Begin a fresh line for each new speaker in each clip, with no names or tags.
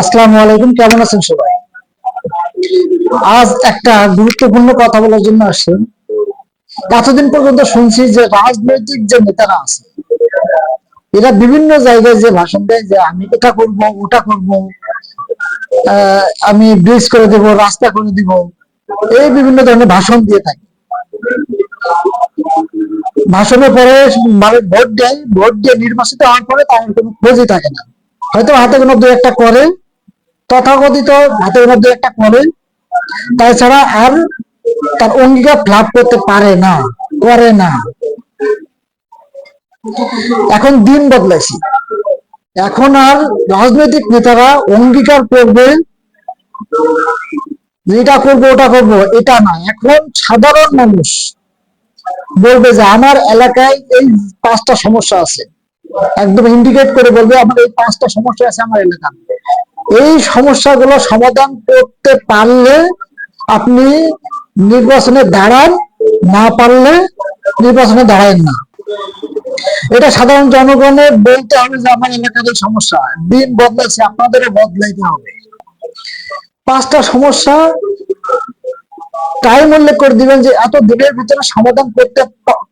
আসসালামু আলাইকুম, কেমন আছেন সবাই? আজ একটা গুরুত্বপূর্ণ কথা বলার জন্য আসছেন। এতদিন পর্যন্ত শুনছি যে রাজনৈতিক যে নেতারা আছে এরা বিভিন্ন জায়গায় যে ভাষণ দেয় যে আমি এটা করব ওটা করব, আমি ব্রিজ করে দেব, রাস্তা করে দিব, এই বিভিন্ন ধরনের ভাষণ দিয়ে থাকে। ভাষণের পরে মানে ভোট দেয়, ভোট দিয়ে নির্বাচিত হওয়ার পরে তার কোনো খোঁজই থাকে না। হয়তো হাতে কোনো দু একটা করে, তথাকথিত হাতে কোনো দু একটা করে, তাছাড়া আর তার অঙ্গীকার লাভ করতে পারে না, করে না। এখন দিন বদলাইছে, এখন আর রাজনৈতিক নেতারা অঙ্গীকার করবে এটা করবো ওটা করবো, এটা না। এখন সাধারণ মানুষ বলবে যে আমার এলাকায় এই পাঁচটা সমস্যা আছে, একদম ইন্ডিকেট করে বলবে আমার এই পাঁচটা সমস্যা আছে আমার এলাকা। এই সমস্যাগুলো সমাধান করতে পারলে আপনি নির্বাচনে দাঁড়ান, না পারলে নির্বাচনে দাঁড়ায় না। এটা সাধারণ জনগণের বলতে হবে যে আমার এলাকার এই সমস্যা। দিন বদলাচ্ছে, আপনাদেরও বদলাইতে হবে। পাঁচটা সমস্যা টাইম উল্লেখ করে দিবেন যে এত দিনের ভিতরে সমাধান করতে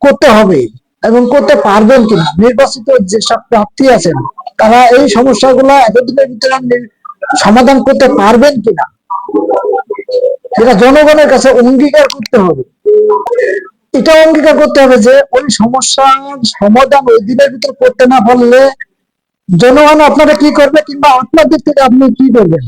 করতে হবে এবং করতে পারবেন কিনা। নির্বাচিত যেসব প্রার্থী আছেন তারা এই সমস্যাগুলো এতদিনের ভিতরে সমাধান করতে পারবেন কিনা, এটা জনগণের কাছে অঙ্গীকার করতে হবে। এটা অঙ্গীকার করতে হবে যে ওই সমস্যার সমাধান ওই দিনের ভিতরে করতে না পারলে জনগণ আপনারা কি করবে, কিংবা আপনার দিক থেকে আপনি কি করবেন।